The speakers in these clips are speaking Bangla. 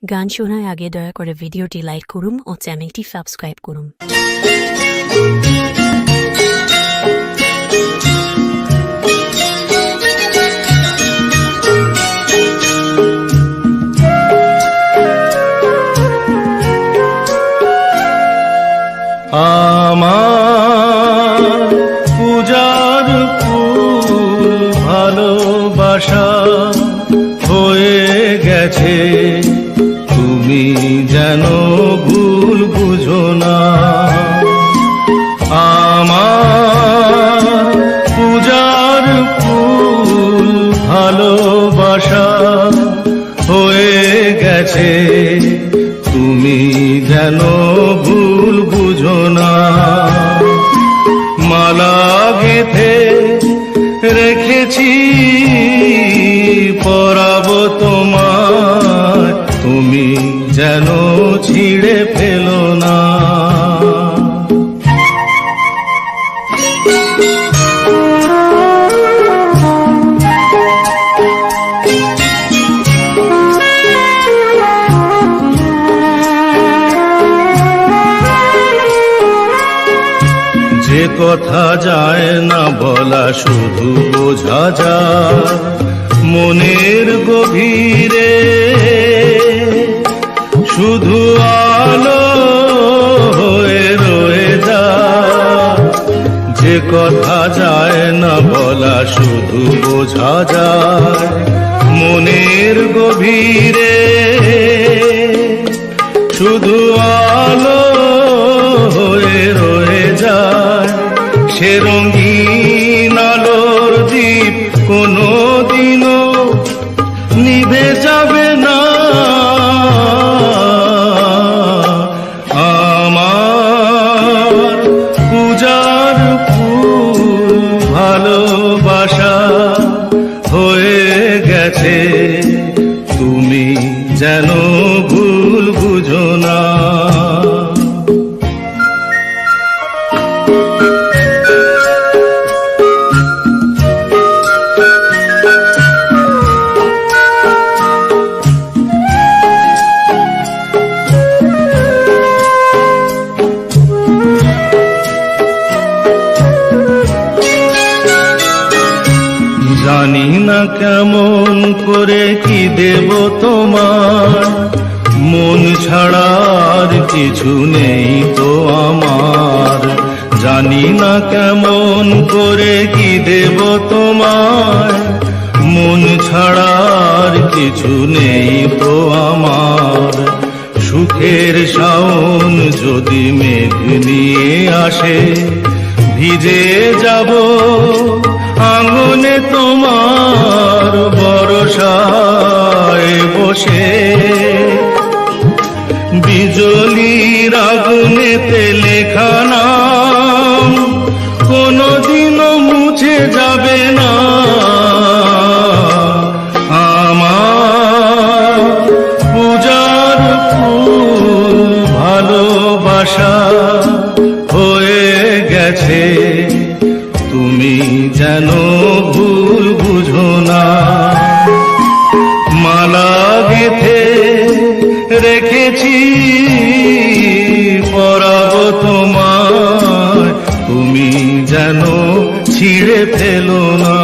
গান শোনার আগে দয়া করে ভিডিওটি লাইক করুন ও চ্যানেলটি সাবস্ক্রাইব করুন। আমার পূজার ফুল ভালোবাসা হয়ে গেছে, তুমি যেন ভুল বুঝো না। আমার পূজার ফুল ভালোবাসা হয়ে গেছে, তুমি যেন ভুল বুঝো না। মালা গেঁথে রেখেছি পরাবো তোমায়, তুমি যেন ছিঁড়ে ফেলো না। যে কথা যায় না বলা শুধু বোঝা যায় মনের গভীরে, শুধু আলো হয়ে রয়ে যায়। যে কথা যায় না বলা শুধু বোঝা যায় মনের গভীরে, শুধু আলো হয়ে রয়ে যায়। সে রঙিন আলোর দ্বীপ কোনো দিনও নিভে যাবে না। আমার পূজার ফুল ভালোবাসা হয়ে গেছে, তুমি যেন ভুল বুঝো না। জানি না কেমন করে কি দেব তোমার, মন ছাড়ার কিছু নেই তো আমার। জানি না কেমন করে কি দেব তোমার, মন ছাড়ার কিছু নেই তো আমার। সুখের শাওন যদি মেঘ নিয়ে আসে, ভিজে যাব আঙনে তোমার বরসায় বসে। বিজলির আগুনেতে লেখা নাম কোনদিনও মুছে যাবে না। আমার পূজার ফুল ভালোবাসা হয়ে গেছে, তুমি যেন ভুল বুঝো না। মালা গেঁথে রেখেছি পরাবো তোমায়, তুমি যেন ছিঁড়ে ফেলো না।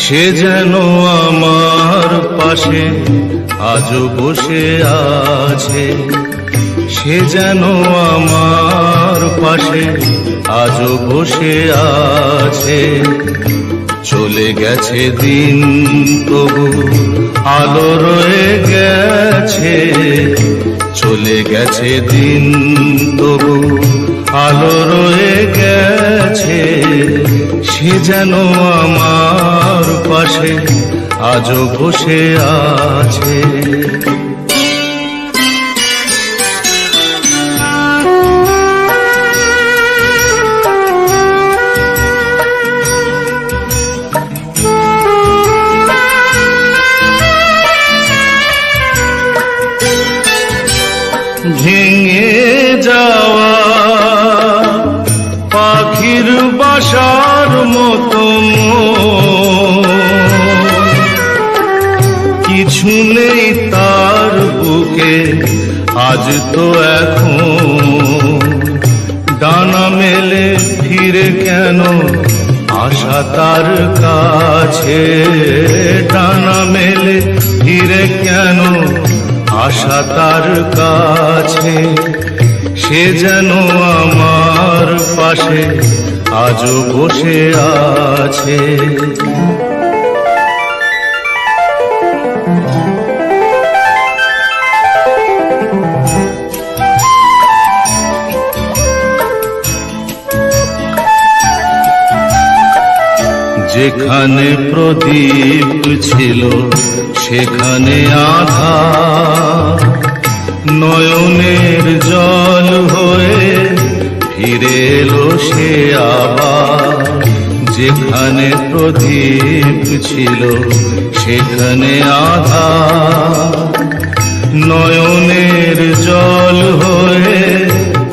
সে যেন আমার পাশে আজও বসে আছে, সে যেন আমার পাশে আজও বসে আছে। চলে গেছে দিন তবু আলো রয়ে গেছে, চলে গেছে দিন তবু আলো রয়ে গেছে। সে যেন আমার পাশে আজও বসে আছে। বাসার মতো কিছু নেই তার বুকে আজ তো এখন ডানা মেলে ফিরে কেন আশা তার কাছে ডানা মেলে ফিরে কেন আশা তার কাছে সে যেন আমার পাশে আজও বসে আছে যেখানে প্রদীপ ছিল সেখানে আধার নয়নের জল হয়ে ফিরে এলো সে আবার যেখানে প্রদীপ ছিল সেখানে আধার নয়নের জল হয়ে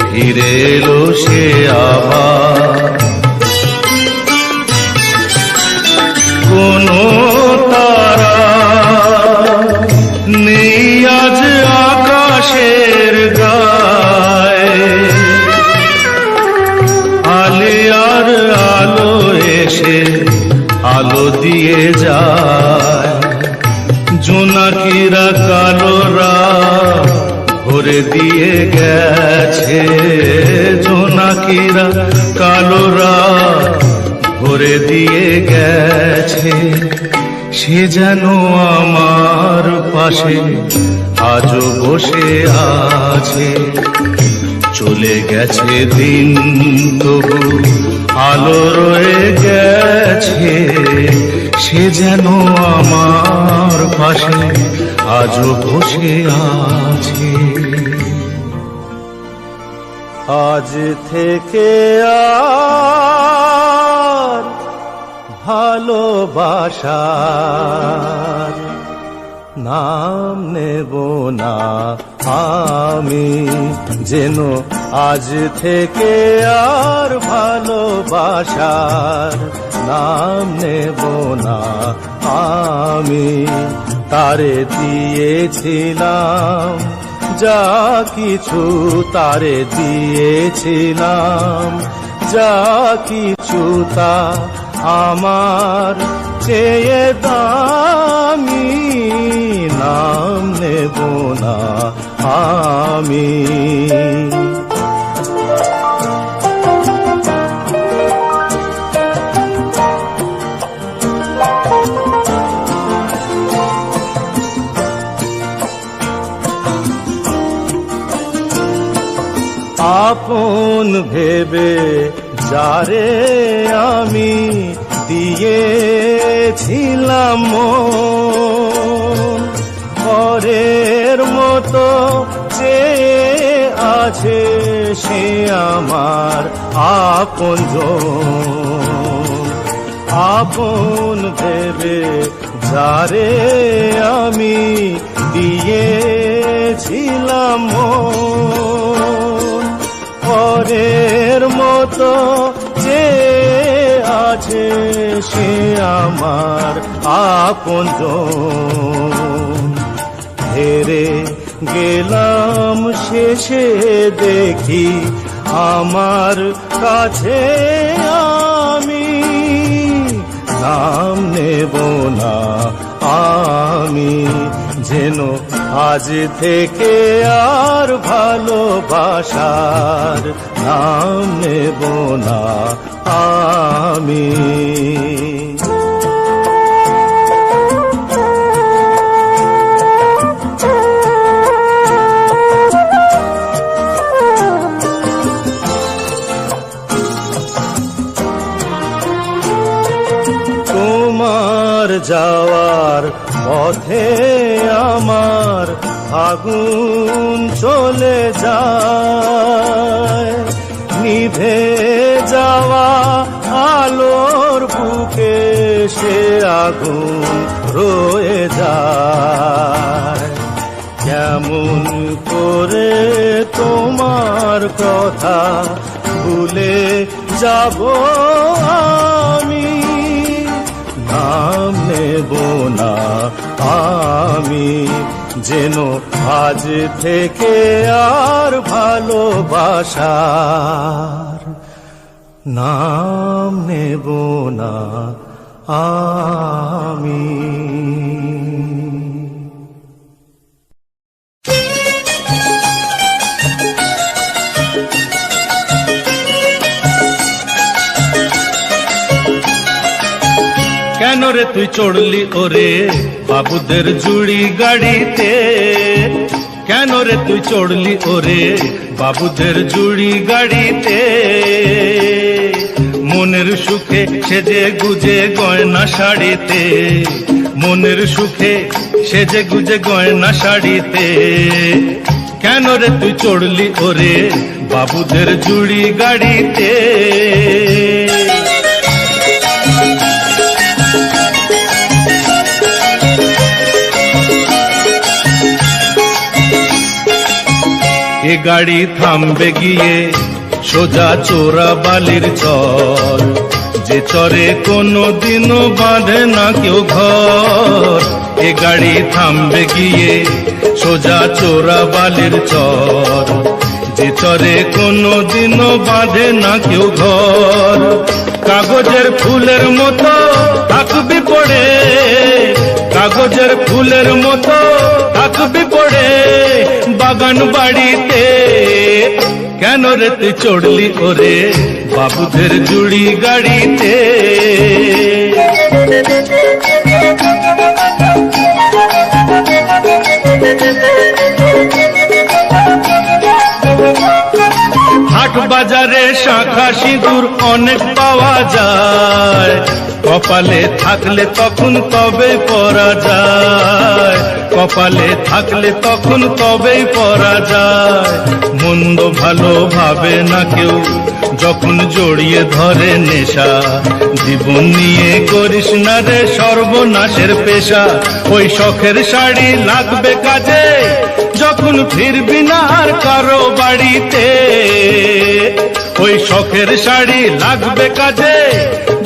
ফিরে এলো সে আবার কোনো তারা নেই আজ আকাশের গায়ে আলে আর আলো এসে আলো দিয়ে যায় জোনাকিরা কালোরা ভরে দিয়ে গেছে জোনাকিরা কালোরা ভরে দিয়ে গেছে সে যেন আমার পাশে আজও বসে আছে চলে গেছে দিন তবু আলো রয়ে গেছে সে যেন আমার পাশে আজও বসে আছে আজ থেকে আর ভালোবাসার নাম নেব না আমি যেন আজ থেকে আর ভালোবাসার নাম নেব না আমি তারে দিয়েছিলাম যা কিছু তারে দিয়েছিলাম যা কিছু তা আমার চেয়ে দামি নাম নেব না আমি আপন ভেবে যারে আমি দিয়েছিলাম ঘরের মতো চেয়ে আছে সে আমার আপন ভেবে যারে আমি দিয়েছিলাম ঘরের মতো যে আছে সে আমার আপনজন হেরে গেলাম শেষে দেখি আমার কাছে আমি নাম নেব না আমি যেন আজ থেকে আর ভালোবাসার নাম নেব না আমি তোমার যাওয়ার পথে আমার আগুন চলে যায় নিভে যাওয়া আলোর বুকে সে আগুন রয়ে যায় কেমন করে তোমার কথা ভুলে যাব আমি, নাম নেব না আমি, যেন আজ থেকে আর ভালোবাসার নাম নেব না আমি। কেন রে তুই চড়লি ওরে বাবুদের জুড়ি গাড়িতে, কেন রে তুই চড়লি ওরে বাবুদের জুড়ি গাড়িতে, মনের সুখে সেজে গুজে গয়না শাড়িতে, মনের সুখে সেজে গুজে গয়না শাড়িতে, কেন রে তুই চড়লি ওরে বাবুদের জুড়ি গাড়িতে। এ গাড়ি থামবে গিয়ে সোজা চোরা বালির চর, যে চরে কোনো দিনও বাঁধে না কেউ ঘর। এ গাড়ি থামবে গিয়ে সোজা চোরা বালির চর, যে চরে কোনো দিনও বাঁধে না কেউ ঘর। কাগজের ফুলের মতো থাকবি পড়ে, কাগজের ফুলের মতো থাকবি পড়ে বাগান বাড়িতে, কেন রে তুই চড়লি ওরে বাবুদের জুড়ি গাড়িতে। হাট বাজারে শাঁখা সিঁদুর অনেক পাওয়া যায়, কপালে থাকলে তখন তবেই পরা যায়, কপালে থাকলে তখন তবেই পরা যায়। মন্দ ভালো ভাবে না কেউ যখন জড়িয়ে ধরে নেশা, জীবন নিয়ে করিস না রে সর্বনাশের পেশা। ওই শখের শাড়ি লাগবে কাজে যখন ফিরবি না আর কারো বাড়িতে, ওই শখের শাড়ি লাগবে কাজে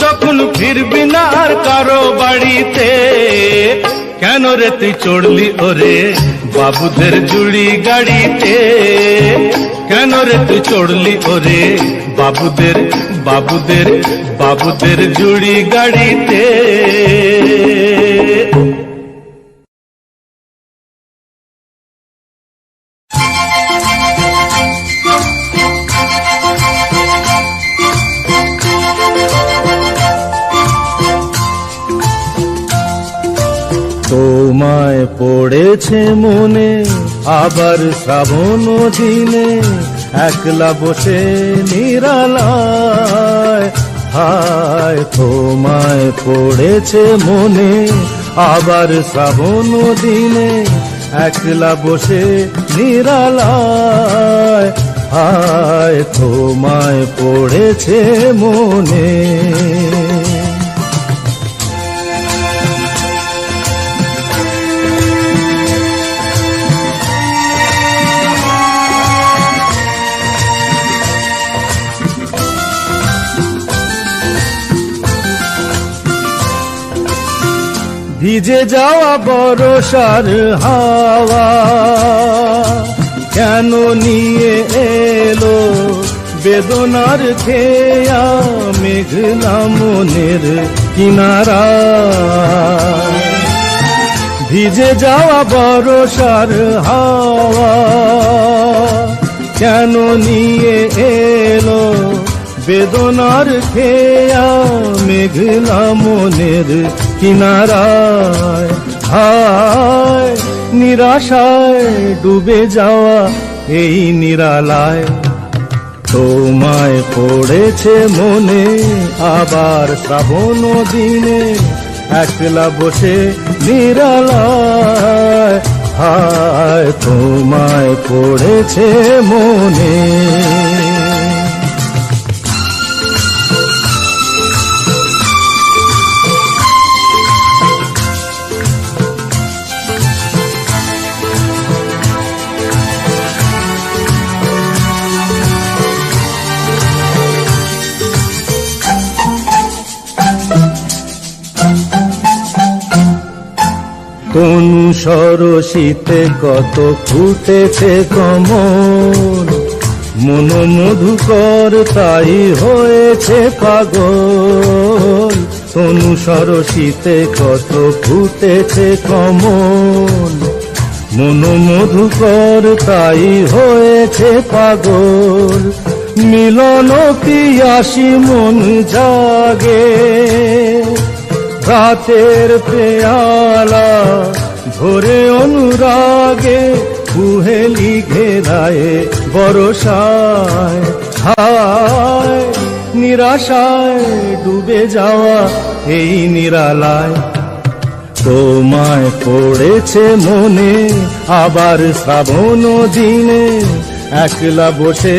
যখন ফিরবি না আর কারো বাড়িতে, কেন রে তুই চড়লি ওরে বাবুদের জুড়ি গাড়িতে, কেন রে তুই চড়লি ওরে বাবুদের বাবুদের বাবুদের জুড়ি গাড়িতে। তোমায় পড়েছে মনে আবার শ্রাবণ দিনে, একলা বসে নিরালায়, হায় তোমায় পড়েছে মনে আবার শ্রাবণ দিনে, একলা বসে নিরালায়, হায় তোমায় পড়েছে মনে। ভিজে যাওয়া বরষার হাওয়া কেন নিয়ে এলো বেদনার খেয়া মেঘলা মনের কিনারা, ভিজে যাওয়া বরষার হাওয়া কেন নিয়ে এলো বেদনার খেয়া মেঘলা মনের কিনারায়, হায় নিরাশায় ডুবে যাওয়া এই নিরালায়, তোমায় পড়েছে মনে আবার শ্রাবণ দিনে, একলা বসে নিরালায়, হায় তোমায় পড়েছে মনে। তনু সরসিতে কত ফুটেছে কমল, মন মধুকর তাই হয়েছে পাগল। তনু সরসিতে কত ফুটেছে কমল, মন মধুকর তাই হয়েছে পাগল। মিলন পিয়াসী মন জাগে, রাতের পেয়ালা ভরে অনুরাগে, কুহেলি ঘেরায় বরসায়। হায় নিরাশায় ডুবে যাওয়া এই নিরালায়, তোমায় পড়েছে মনে আবার শ্রাবণ দিনে, একলা বসে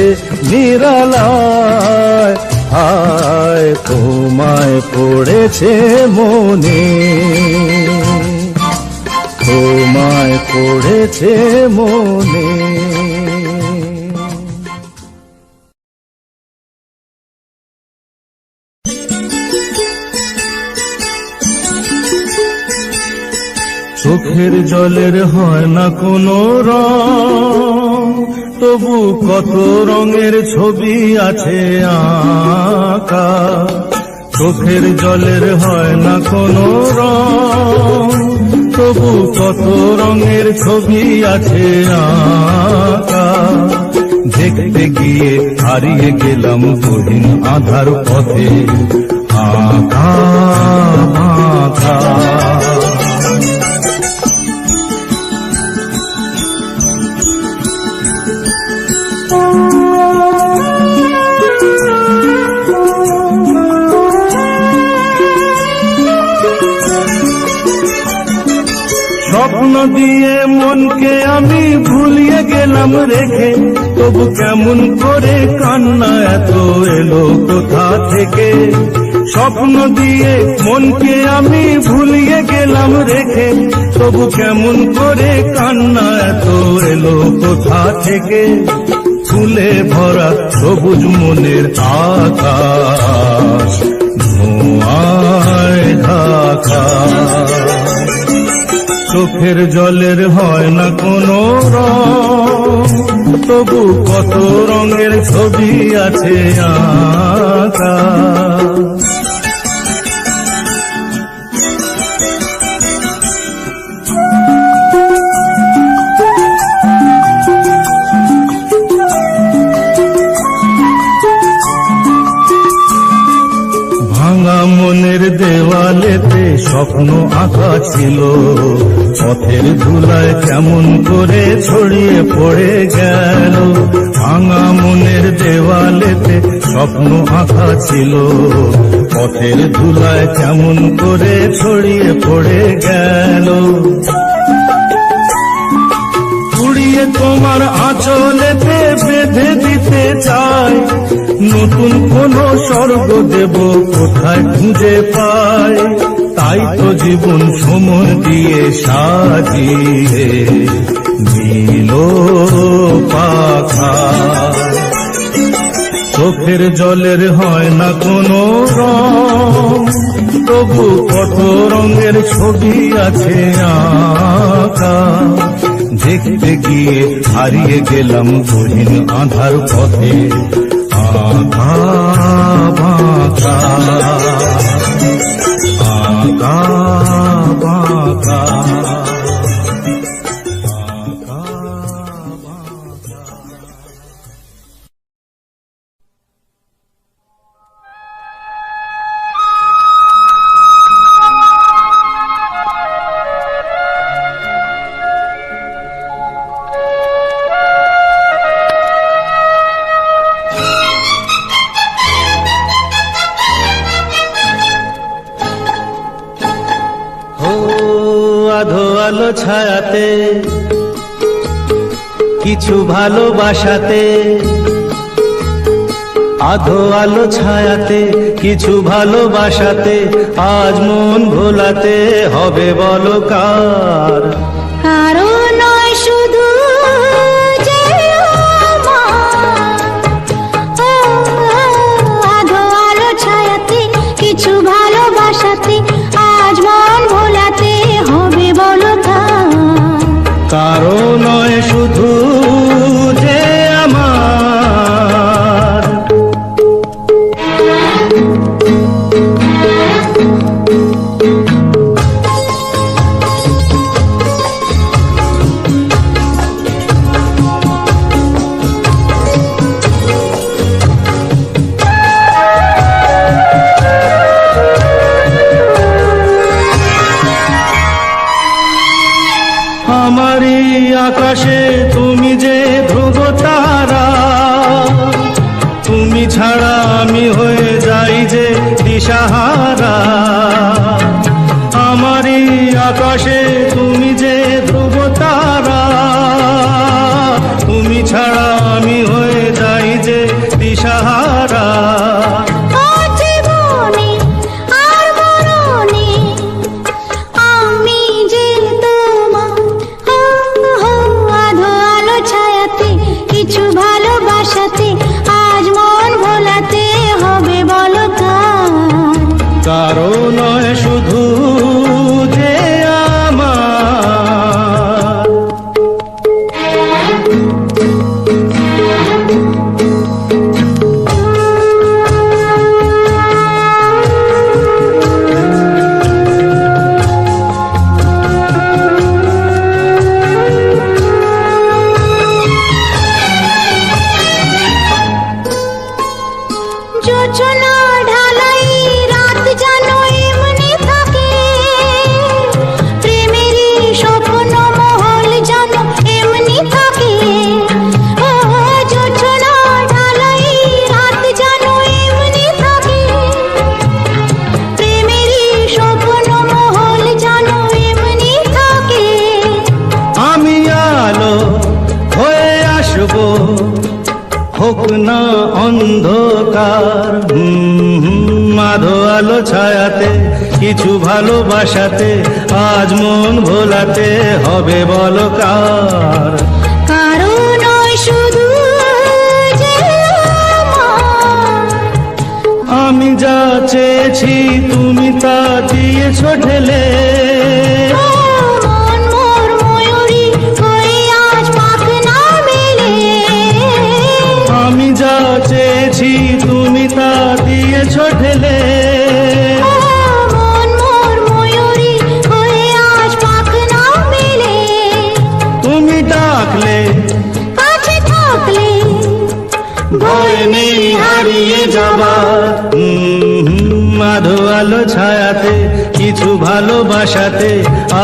নিরালায়। হায় তোমায় পড়েছে মনে, তোমায় পড়েছে মনে। চোখের জলের হয় না কোনো রং, তবু কত রঙের ছবি আছে আঁকা। চোখের জলের হয় না কোনো রং, তবু কত রঙের ছবি আছে আঁকা। দেখতে গিয়ে হারিয়ে গেলাম গহীন আধার পথে, আঁকা আঁকা। স্বপ্ন দিয়ে মনকে আমি ভুলিয়ে গেলাম রেখে, তবু কেমন করে কান্না এত এলো কোথা থেকে। স্বপ্ন দিয়ে মনকে আমি ভুলিয়ে গেলাম রেখে, তবু কেমন করে কান্না এত এলো কোথা থেকে। ফুলে ভরা সবুজ মনের আকাশ ধোঁয়ায় ঢাকা। চোখের জলের হয় না কোনো রং, তবু কত রঙের ছবি আছে আঁকা। ভাঙা মনের দেওয়ালেতে স্বপ্ন আঁকা ছিল, পথের ধুলায় কেমন করে ছড়িয়ে পড়ে গেল। ভাঙা মনের দেওয়ালেতে স্বপ্ন আঁকা ছিল, পথের ধুলায় কেমন করে ছড়িয়ে পড়ে গেল। উড়িয়ে তোমার আঁচলেতে বেঁধে দিতে চাই, নতুন কোন স্বর্গ দেব কোথায় খুঁজে পাই। তাই তো জীবন সময় দিয়ে সাজিয়ে দিল পাখা। চোখের জলের হয় না কোনো রং, তবু কত রঙের ছবি আছে আঁকা। দেখতে গিয়ে হারিয়ে গেলাম গহীন আধার পথে, আঁকা বাঁকা আঁকা বাঁকা। আলো ছায়াতে কিছু ভালোবাসাতে, আধো আলো ছায়াতে কিছু ভালোবাসাতে, আজ মন ভোলাতে হবে বলো কার। কারো নয় শুধু আধো আলো ছায়াতে কিছু ভালোবাসাতে, আজ মন ভোলাতে হবে বলো কার। আকাশে তুমি যে ধ্রুব তারা, তুমি ছাড়া আমি হয়ে যাই যে দিশাহারা। আমারই আকাশে তুমি যে ধ্রুব তারা, তুমি ছাড়া আমি হয়ে যাই যে দিশাহারা। ও জীবনে আর মরণে আমি যে তোমার, আধো আলো ছায়াতে কিছু ভালোবাসাতে আজ মন ভোলাতে হবে বলো কার। কারো নয় শুধু যে আমার। যোজনা ঢালাই রাত যেন এমনি থাকে, প্রেমেরই স্বপ্ন মহল যেন এমনি থাকে। ও যোজনা ঢালাই রাত যেন এমনি থাকে, প্রেমেরই স্বপ্ন মহল যেন এমনি থাকে। আমি আলো হয়ে আসবো, হোক না অন্ধকার। আধো আলো ছায়াতে কিছু ভালোবাসাতে আজ মন ভোলাতে হবে বলো কার। কারো নয় শুধু যে আমার। আমি যা চেয়েছি তুমি তা দিয়েছ ঢেলে, মন মোর ময়ূরী হয়ে আজ পাখ না মেলে। আমি যা চেয়েছি তুমি তা দিয়েছ ঢেলে। মন মোর ময়ূরী হয়ে আজ পাখ না মেলে। তুমি ডাকলে কাছে থাকলে ভয় নেই হারিয়ে যাবার। আধো আলো ছায়াতে কিছু ভালোবাসাতে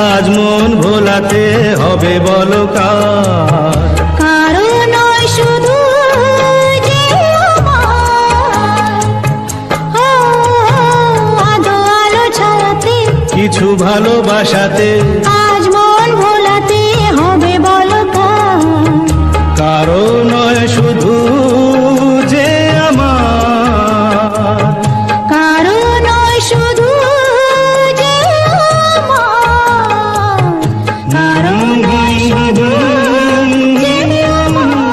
আজ মন ভোলাতে হবে বলো কার। কারো নয় শুধু যে আমার। আধো আলো ছায়াতে কিছু ভালোবাসাতে